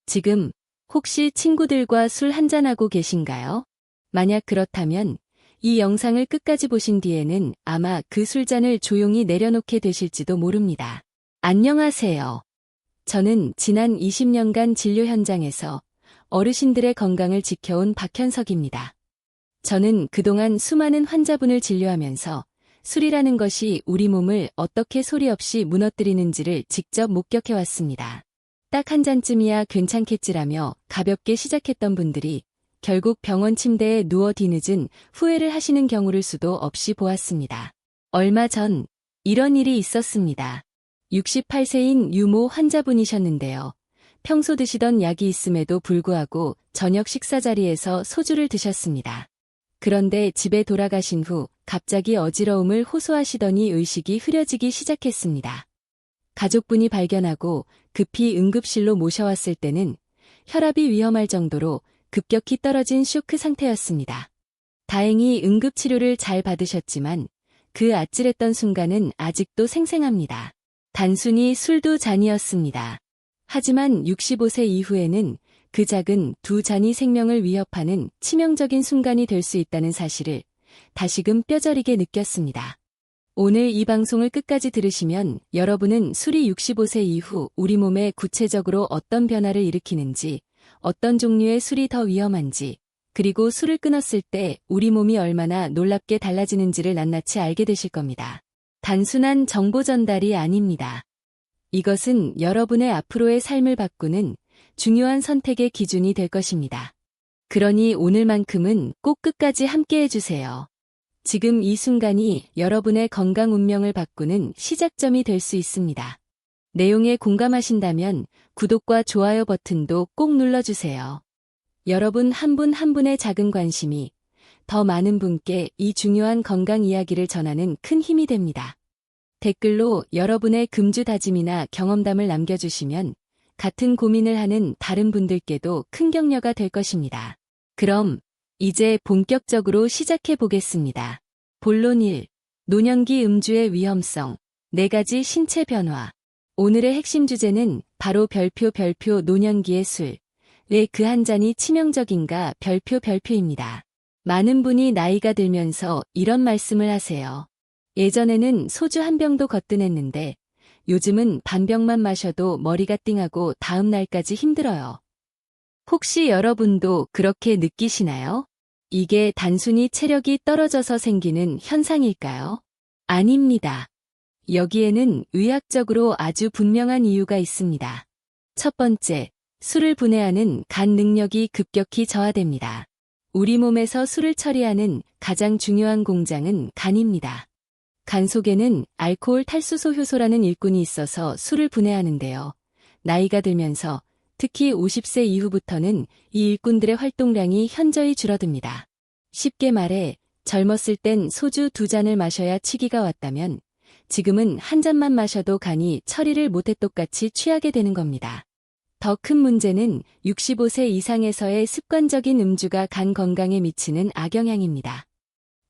지금 혹시 친구들과 술 한잔하고 계신가요? 만약 그렇다면 이 영상을 끝까지 보신 뒤에는 아마 그 술잔을 조용히 내려놓게 되실지도 모릅니다. 안녕하세요. 저는 지난 20년간 진료 현장에서 어르신들의 건강을 지켜온 박현석입니다. 저는 그동안 수많은 환자분을 진료하면서 술이라는 것이 우리 몸을 어떻게 소리 없이 무너뜨리는지를 직접 목격해왔습니다. 딱 한 잔쯤이야 괜찮겠지라며 가볍게 시작했던 분들이 결국 병원 침대에 누워 뒤늦은 후회를 하시는 경우를 수도 없이 보았습니다. 얼마 전 이런 일이 있었습니다. 68세인 유모 환자분이셨는데요. 평소 드시던 약이 있음에도 불구하고 저녁 식사 자리에서 소주를 드셨습니다. 그런데 집에 돌아가신 후 갑자기 어지러움을 호소하시더니 의식이 흐려지기 시작했습니다. 가족분이 발견하고 급히 응급실로 모셔왔을 때는 혈압이 위험할 정도로 급격히 떨어진 쇼크 상태였습니다. 다행히 응급치료를 잘 받으셨지만 그 아찔했던 순간은 아직도 생생합니다. 단순히 술도 잔이었습니다. 하지만 65세 이후에는 그 작은 두 잔이 생명을 위협하는 치명적인 순간이 될 수 있다는 사실을 다시금 뼈저리게 느꼈습니다. 오늘 이 방송을 끝까지 들으시면 여러분은 술이 65세 이후 우리 몸에 구체적으로 어떤 변화를 일으키는지, 어떤 종류의 술이 더 위험한지, 그리고 술을 끊었을 때 우리 몸이 얼마나 놀랍게 달라지는지를 낱낱이 알게 되실 겁니다. 단순한 정보 전달이 아닙니다. 이것은 여러분의 앞으로의 삶을 바꾸는 중요한 선택의 기준이 될 것입니다. 그러니 오늘만큼은 꼭 끝까지 함께 해주세요. 지금 이 순간이 여러분의 건강 운명을 바꾸는 시작점이 될 수 있습니다. 내용에 공감하신다면 구독과 좋아요 버튼도 꼭 눌러주세요. 여러분 한 분 한 분의 작은 관심이 더 많은 분께 이 중요한 건강 이야기를 전하는 큰 힘이 됩니다. 댓글로 여러분의 금주 다짐이나 경험담을 남겨주시면 같은 고민을 하는 다른 분들께도 큰 격려가 될 것입니다. 그럼 이제 본격적으로 시작해 보겠습니다. 본론 1. 노년기 음주의 위험성, 4가지 신체 변화. 오늘의 핵심 주제는 바로 별표 노년기의 술. 왜 그 한 잔이 치명적인가 별표입니다. 많은 분이 나이가 들면서 이런 말씀을 하세요. 예전에는 소주 한 병도 거뜬했는데 요즘은 반병만 마셔도 머리가 띵하고 다음 날까지 힘들어요. 혹시 여러분도 그렇게 느끼시나요? 이게 단순히 체력이 떨어져서 생기는 현상일까요? 아닙니다. 여기에는 의학적으로 아주 분명한 이유가 있습니다. 첫 번째, 술을 분해하는 간 능력이 급격히 저하됩니다. 우리 몸에서 술을 처리하는 가장 중요한 공장은 간입니다. 간 속에는 알코올 탈수소 효소라는 일꾼이 있어서 술을 분해하는데요. 나이가 들면서 특히 50세 이후부터는 이 일꾼들의 활동량이 현저히 줄어듭니다. 쉽게 말해 젊었을 땐 소주 2잔을 마셔야 치기가 왔다면 지금은 한 잔만 마셔도 간이 처리를 못해 똑같이 취하게 되는 겁니다. 더 큰 문제는 65세 이상에서의 습관적인 음주가 간 건강에 미치는 악영향입니다.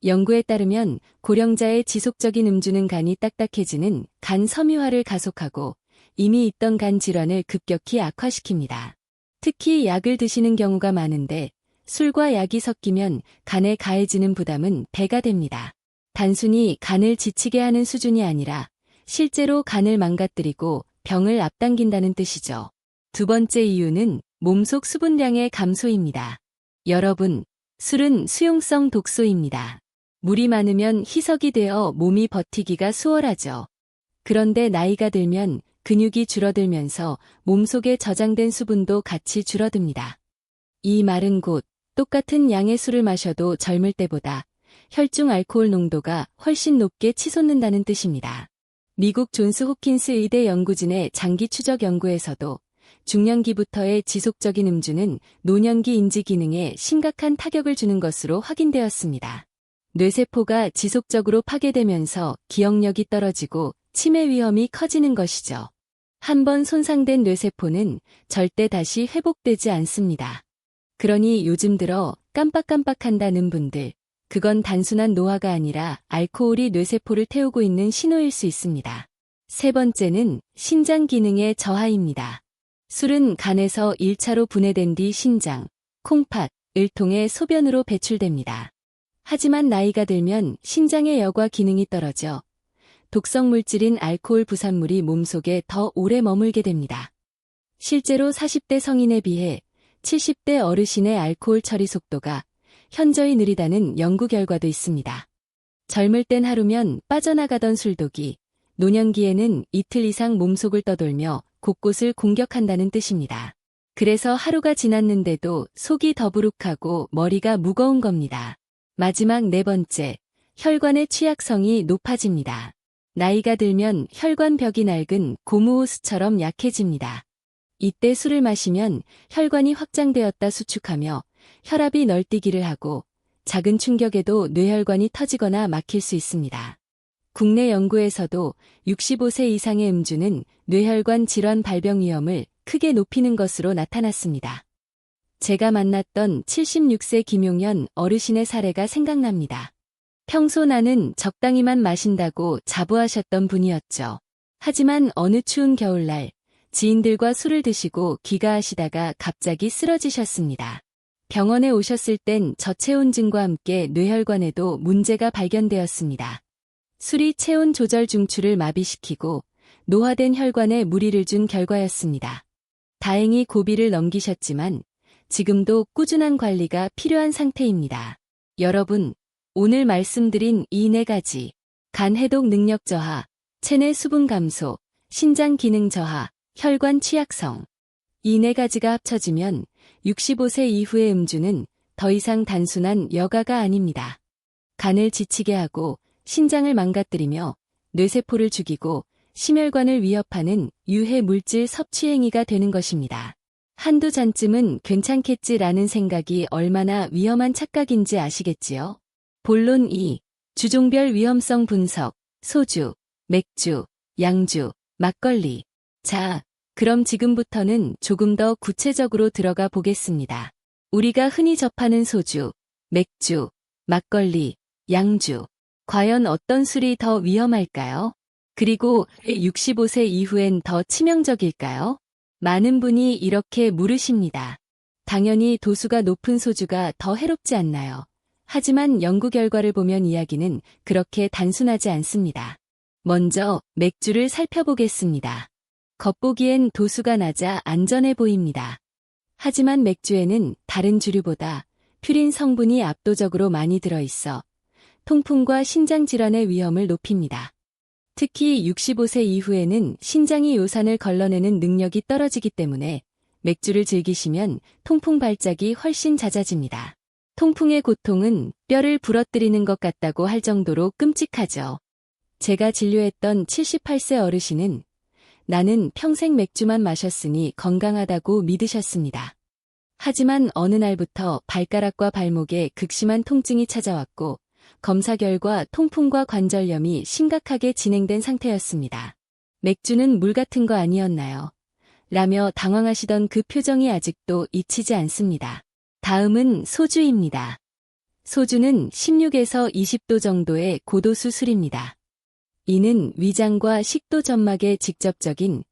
연구에 따르면 고령자의 지속적인 음주는 간이 딱딱해지는 간 섬유화를 가속하고 이미 있던 간 질환을 급격히 악화시킵니다. 특히 약을 드시는 경우가 많은데 술과 약이 섞이면 간에 가해지는 부담은 배가 됩니다. 단순히 간을 지치게 하는 수준이 아니라 실제로 간을 망가뜨리고 병을 앞당긴다는 뜻이죠. 두 번째 이유는 몸속 수분량의 감소입니다. 여러분, 술은 수용성 독소입니다. 물이 많으면 희석이 되어 몸이 버티기가 수월하죠. 그런데 나이가 들면 근육이 줄어들면서 몸속에 저장된 수분도 같이 줄어듭니다. 이 말은 곧 똑같은 양의 술을 마셔도 젊을 때보다 혈중 알코올 농도가 훨씬 높게 치솟는다는 뜻입니다. 미국 존스 홉킨스 의대 연구진의 장기 추적 연구에서도 중년기부터의 지속적인 음주는 노년기 인지 기능에 심각한 타격을 주는 것으로 확인되었습니다. 뇌세포가 지속적으로 파괴되면서 기억력이 떨어지고 치매 위험이 커지는 것이죠. 한번 손상된 뇌세포는 절대 다시 회복되지 않습니다. 그러니 요즘 들어 깜빡깜빡한다는 분들, 그건 단순한 노화가 아니라 알코올이 뇌세포를 태우고 있는 신호일 수 있습니다. 세 번째는 신장 기능의 저하입니다. 술은 간에서 1차로 분해된 뒤 신장, 콩팥을 통해 소변으로 배출됩니다. 하지만 나이가 들면 신장의 여과 기능이 떨어져 독성 물질인 알코올 부산물이 몸속에 더 오래 머물게 됩니다. 실제로 40대 성인에 비해 70대 어르신의 알코올 처리 속도가 현저히 느리다는 연구 결과도 있습니다. 젊을 땐 하루면 빠져나가던 술독이 노년기에는 이틀 이상 몸속을 떠돌며 곳곳을 공격한다는 뜻입니다. 그래서 하루가 지났는데도 속이 더부룩하고 머리가 무거운 겁니다. 마지막 네 번째, 혈관의 취약성이 높아집니다. 나이가 들면 혈관벽이 낡은 고무호스처럼 약해집니다. 이때 술을 마시면 혈관이 확장되었다 수축하며 혈압이 널뛰기를 하고 작은 충격에도 뇌혈관이 터지거나 막힐 수 있습니다. 국내 연구에서도 65세 이상의 음주는 뇌혈관 질환 발병 위험을 크게 높이는 것으로 나타났습니다. 제가 만났던 76세 김용현 어르신의 사례가 생각납니다. 평소 나는 적당히만 마신다고 자부하셨던 분이었죠. 하지만 어느 추운 겨울날 지인들과 술을 드시고 귀가하시다가 갑자기 쓰러지셨습니다. 병원에 오셨을 땐 저체온증과 함께 뇌혈관에도 문제가 발견되었습니다. 술이 체온 조절 중추를 마비시키고 노화된 혈관에 무리를 준 결과였습니다. 다행히 고비를 넘기셨지만 지금도 꾸준한 관리가 필요한 상태입니다. 여러분, 오늘 말씀드린 이 4가지, 간 해독 능력 저하, 체내 수분 감소, 신장 기능 저하, 혈관 취약성. 이 4가지가 합쳐지면 65세 이후의 음주는 더 이상 단순한 여가가 아닙니다. 간을 지치게 하고 신장을 망가뜨리며 뇌세포를 죽이고 심혈관을 위협하는 유해 물질 섭취 행위가 되는 것입니다. 한두 잔쯤은 괜찮겠지라는 생각이 얼마나 위험한 착각인지 아시겠지요? 본론 2. 주종별 위험성 분석, 소주, 맥주, 양주, 막걸리. 자, 그럼 지금부터는 조금 더 구체적으로 들어가 보겠습니다. 우리가 흔히 접하는 소주, 맥주, 막걸리, 양주. 과연 어떤 술이 더 위험할까요? 그리고 65세 이후엔 더 치명적일까요? 많은 분이 이렇게 물으십니다. 당연히 도수가 높은 소주가 더 해롭지 않나요? 하지만 연구 결과를 보면 이야기는 그렇게 단순하지 않습니다. 먼저 맥주를 살펴보겠습니다. 겉보기엔 도수가 낮아 안전해 보입니다. 하지만 맥주에는 다른 주류보다 퓨린 성분이 압도적으로 많이 들어있어 통풍과 신장질환의 위험을 높입니다. 특히 65세 이후에는 신장이 요산을 걸러내는 능력이 떨어지기 때문에 맥주를 즐기시면 통풍 발작이 훨씬 잦아집니다. 통풍의 고통은 뼈를 부러뜨리는 것 같다고 할 정도로 끔찍하죠. 제가 진료했던 78세 어르신은 나는 평생 맥주만 마셨으니 건강하다고 믿으셨습니다. 하지만 어느 날부터 발가락과 발목에 극심한 통증이 찾아왔고 검사 결과 통풍과 관절염이 심각하게 진행된 상태였습니다. 맥주는 물 같은 거 아니었나요? 라며 당황하시던 그 표정이 아직도 잊히지 않습니다. 다음은 소주입니다. 소주는 16에서 20도 정도의 고도수 술입니다. 이는 위장과 식도 점막에 직접적인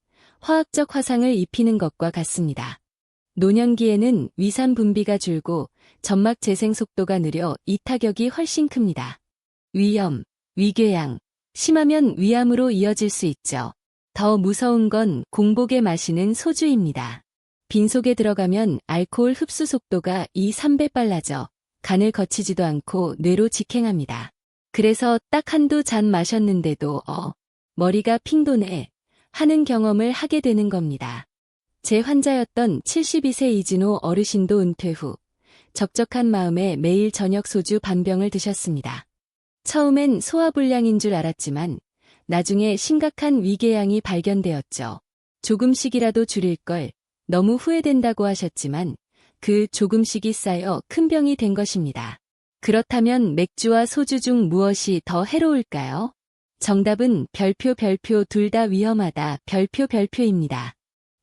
화학적 화상을 입히는 것과 같습니다. 노년기에는 위산 분비가 줄고 점막 재생 속도가 느려 이 타격이 훨씬 큽니다. 위염, 위궤양, 심하면 위암으로 이어질 수 있죠. 더 무서운 건 공복에 마시는 소주입니다. 빈속에 들어가면 알코올 흡수 속도가 2~3배 빨라져 간을 거치지도 않고 뇌로 직행합니다. 그래서 딱 한두 잔 마셨는데도 머리가 핑 도네 하는 경험을 하게 되는 겁니다. 제 환자였던 72세 이진호 어르신도 은퇴 후 적적한 마음에 매일 저녁 소주 반병을 드셨습니다. 처음엔 소화불량인 줄 알았지만 나중에 심각한 위궤양이 발견되었죠. 조금씩이라도 줄일 걸 너무 후회된다고 하셨지만 그 조금씩이 쌓여 큰 병이 된 것입니다. 그렇다면 맥주와 소주 중 무엇이 더 해로울까요? 정답은 별표 둘 다 위험하다 별표입니다.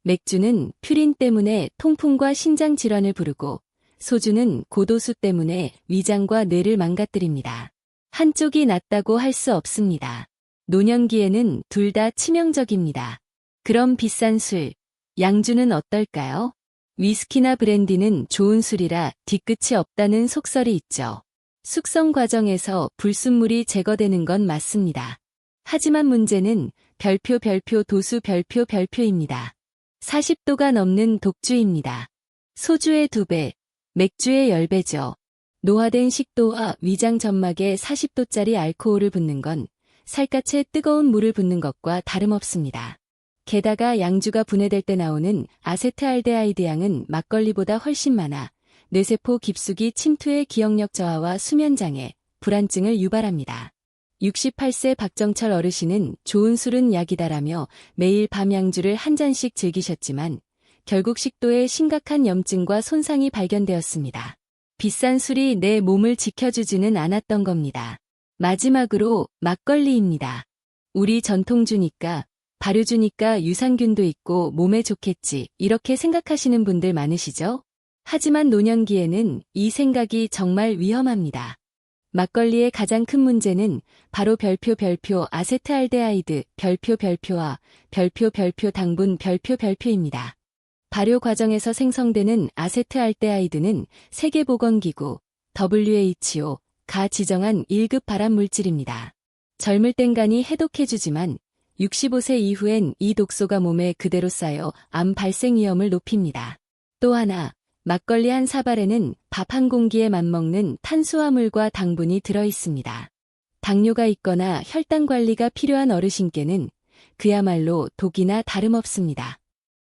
맥주는 퓨린 때문에 통풍과 신장 질환을 부르고 소주는 고도수 때문에 위장과 뇌를 망가뜨립니다. 한쪽이 낫다고 할 수 없습니다. 노년기에는 둘 다 치명적입니다. 그럼 비싼 술, 양주는 어떨까요? 위스키나 브랜디는 좋은 술이라 뒤끝이 없다는 속설이 있죠. 숙성 과정에서 불순물이 제거되는 건 맞습니다. 하지만 문제는 별표 도수 별표입니다. 40도가 넘는 독주입니다. 소주의 2배, 맥주의 10배죠. 노화된 식도와 위장 점막에 40도짜리 알코올을 붓는 건 살갗에 뜨거운 물을 붓는 것과 다름없습니다. 게다가 양주가 분해될 때 나오는 아세트알데하이드 양은 막걸리보다 훨씬 많아 뇌세포 깊숙이 침투해 기억력 저하와 수면장애, 불안증을 유발합니다. 68세 박정철 어르신은 좋은 술은 약이다라며 매일 밤 양주를 한 잔씩 즐기셨지만 결국 식도에 심각한 염증과 손상이 발견되었습니다. 비싼 술이 내 몸을 지켜주지는 않았던 겁니다. 마지막으로 막걸리입니다. 우리 전통주니까, 발효주니까 유산균도 있고 몸에 좋겠지 이렇게 생각하시는 분들 많으시죠? 하지만 노년기에는 이 생각이 정말 위험합니다. 막걸리의 가장 큰 문제는 바로 별표 아세트알데하이드 별표와 별표 당분 별표입니다. 발효 과정에서 생성되는 아세트알데하이드는 세계보건기구 WHO가 지정한 1급 발암 물질입니다. 젊을 땐 간이 해독해주지만 65세 이후엔 이 독소가 몸에 그대로 쌓여 암 발생 위험을 높입니다. 또 하나, 막걸리 한 사발에는 밥 한 공기에 맞먹는 탄수화물과 당분이 들어있습니다. 당뇨가 있거나 혈당 관리가 필요한 어르신께는 그야말로 독이나 다름없습니다.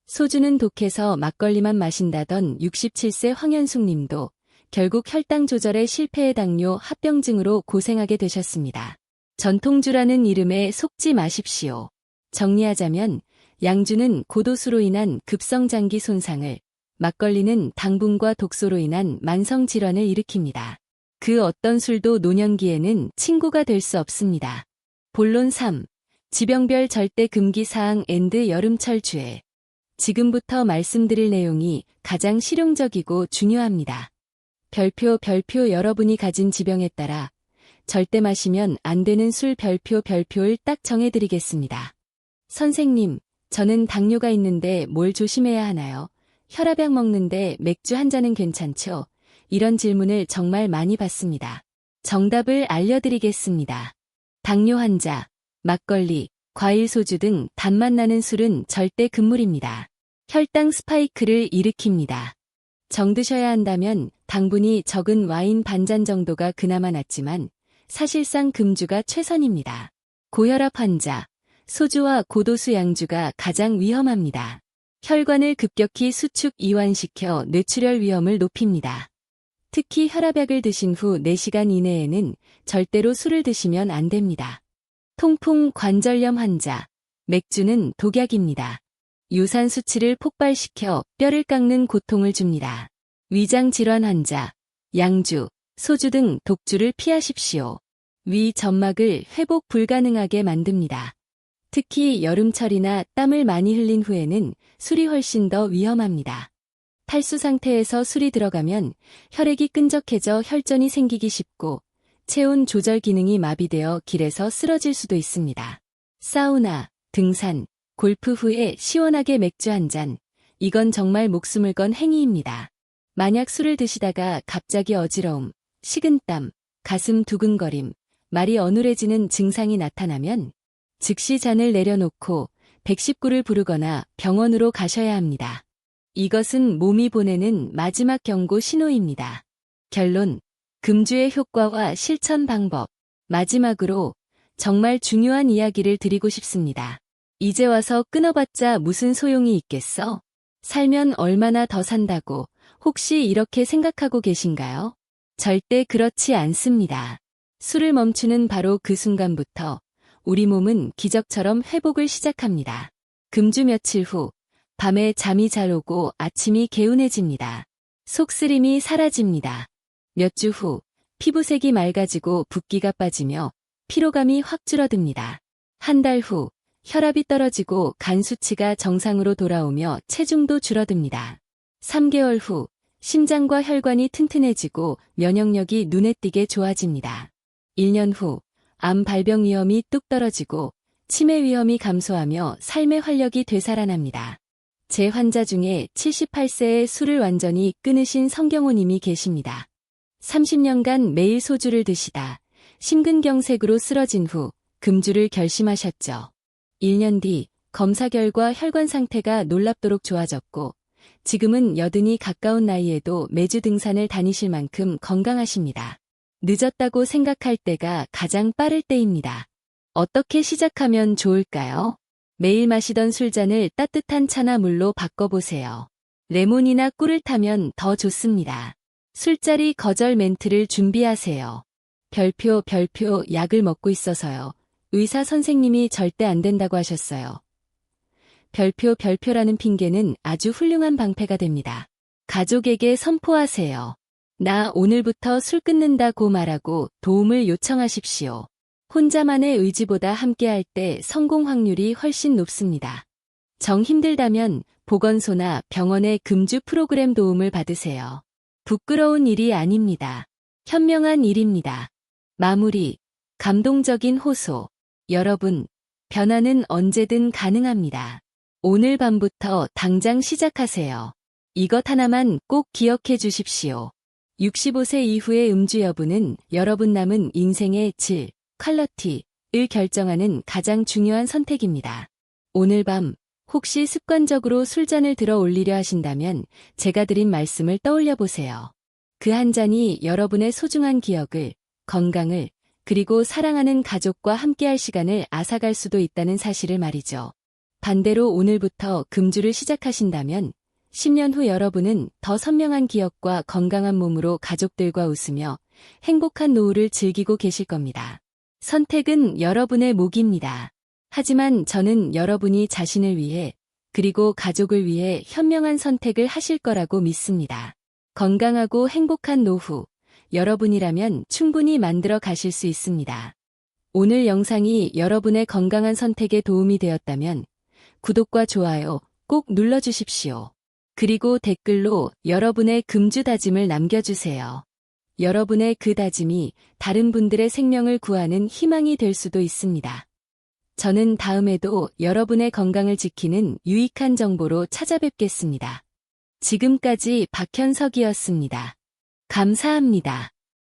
소주는 독해서 막걸리만 마신다던 67세 황현숙 님도 결국 혈당 조절에 실패해 당뇨 합병증으로 고생하게 되셨습니다. 전통주라는 이름에 속지 마십시오. 정리하자면 양주는 고도수로 인한 급성장기 손상을, 막걸리는 당분과 독소로 인한 만성질환을 일으킵니다. 그 어떤 술도 노년기에는 친구가 될 수 없습니다. 본론 3. 지병별 절대 금기 사항 앤드 여름철 주에. 지금부터 말씀드릴 내용이 가장 실용적이고 중요합니다. 별표 여러분이 가진 지병에 따라 절대 마시면 안 되는 술 별표를 딱 정해드리겠습니다. 선생님, 저는 당뇨가 있는데 뭘 조심해야 하나요? 혈압약 먹는데 맥주 한 잔은 괜찮죠? 이런 질문을 정말 많이 받습니다. 정답을 알려드리겠습니다. 당뇨 환자, 막걸리, 과일 소주 등 단맛 나는 술은 절대 금물입니다. 혈당 스파이크를 일으킵니다. 정드셔야 한다면 당분이 적은 와인 반잔 정도가 그나마 낫지만 사실상 금주가 최선입니다. 고혈압 환자, 소주와 고도수 양주가 가장 위험합니다. 혈관을 급격히 수축 이완시켜 뇌출혈 위험을 높입니다. 특히 혈압약을 드신 후 4시간 이내에는 절대로 술을 드시면 안 됩니다. 통풍 관절염 환자, 맥주는 독약입니다. 유산 수치를 폭발시켜 뼈를 깎는 고통을 줍니다. 위장 질환 환자, 양주, 소주 등 독주를 피하십시오. 위 점막을 회복 불가능하게 만듭니다. 특히 여름철이나 땀을 많이 흘린 후에는 술이 훨씬 더 위험합니다. 탈수 상태에서 술이 들어가면 혈액이 끈적해져 혈전이 생기기 쉽고 체온 조절 기능이 마비되어 길에서 쓰러질 수도 있습니다. 사우나, 등산, 골프 후에 시원하게 맥주 한 잔, 이건 정말 목숨을 건 행위입니다. 만약 술을 드시다가 갑자기 어지러움, 식은땀, 가슴 두근거림, 말이 어눌해지는 증상이 나타나면 즉시 잔을 내려놓고 119를 부르거나 병원으로 가셔야 합니다. 이것은 몸이 보내는 마지막 경고 신호입니다. 결론, 금주의 효과와 실천 방법. 마지막으로 정말 중요한 이야기를 드리고 싶습니다. 이제 와서 끊어봤자 무슨 소용이 있겠어? 살면 얼마나 더 산다고 혹시 이렇게 생각하고 계신가요? 절대 그렇지 않습니다. 술을 멈추는 바로 그 순간부터 우리 몸은 기적처럼 회복을 시작합니다. 금주 며칠 후, 밤에 잠이 잘 오고 아침이 개운해집니다. 속쓰림이 사라집니다. 몇 주 후, 피부색이 맑아지고 붓기가 빠지며 피로감이 확 줄어듭니다. 한 달 후, 혈압이 떨어지고 간 수치가 정상으로 돌아오며 체중도 줄어듭니다. 3개월 후, 심장과 혈관이 튼튼해지고 면역력이 눈에 띄게 좋아집니다. 1년 후, 암 발병 위험이 뚝 떨어지고 치매 위험이 감소하며 삶의 활력이 되살아납니다. 제 환자 중에 78세에 술을 완전히 끊으신 성경호님이 계십니다. 30년간 매일 소주를 드시다 심근경색으로 쓰러진 후 금주를 결심하셨죠. 1년 뒤 검사 결과 혈관 상태가 놀랍도록 좋아졌고 지금은 80이 가까운 나이에도 매주 등산을 다니실 만큼 건강하십니다. 늦었다고 생각할 때가 가장 빠를 때입니다. 어떻게 시작하면 좋을까요? 매일 마시던 술잔을 따뜻한 차나 물로 바꿔보세요. 레몬이나 꿀을 타면 더 좋습니다. 술자리 거절 멘트를 준비하세요. 별표 약을 먹고 있어서요. 의사 선생님이 절대 안 된다고 하셨어요. 별표라는 핑계는 아주 훌륭한 방패가 됩니다. 가족에게 선포하세요. 나 오늘부터 술 끊는다고 말하고 도움을 요청하십시오. 혼자만의 의지보다 함께할 때 성공 확률이 훨씬 높습니다. 정 힘들다면 보건소나 병원의 금주 프로그램 도움을 받으세요. 부끄러운 일이 아닙니다. 현명한 일입니다. 마무리, 감동적인 호소. 여러분, 변화는 언제든 가능합니다. 오늘 밤부터 당장 시작하세요. 이것 하나만 꼭 기억해 주십시오. 65세 이후의 음주 여부는 여러분 남은 인생의 질, 퀄리티를 결정하는 가장 중요한 선택입니다. 오늘 밤 혹시 습관적으로 술잔을 들어 올리려 하신다면 제가 드린 말씀을 떠올려 보세요. 그 한 잔이 여러분의 소중한 기억을, 건강을, 그리고 사랑하는 가족과 함께할 시간을 앗아갈 수도 있다는 사실을 말이죠. 반대로 오늘부터 금주를 시작하신다면 10년 후 여러분은 더 선명한 기억과 건강한 몸으로 가족들과 웃으며 행복한 노후를 즐기고 계실 겁니다. 선택은 여러분의 몫입니다. 하지만 저는 여러분이 자신을 위해 그리고 가족을 위해 현명한 선택을 하실 거라고 믿습니다. 건강하고 행복한 노후, 여러분이라면 충분히 만들어 가실 수 있습니다. 오늘 영상이 여러분의 건강한 선택에 도움이 되었다면 구독과 좋아요 꼭 눌러주십시오. 그리고 댓글로 여러분의 금주 다짐을 남겨주세요. 여러분의 그 다짐이 다른 분들의 생명을 구하는 희망이 될 수도 있습니다. 저는 다음에도 여러분의 건강을 지키는 유익한 정보로 찾아뵙겠습니다. 지금까지 박현석이었습니다. 감사합니다.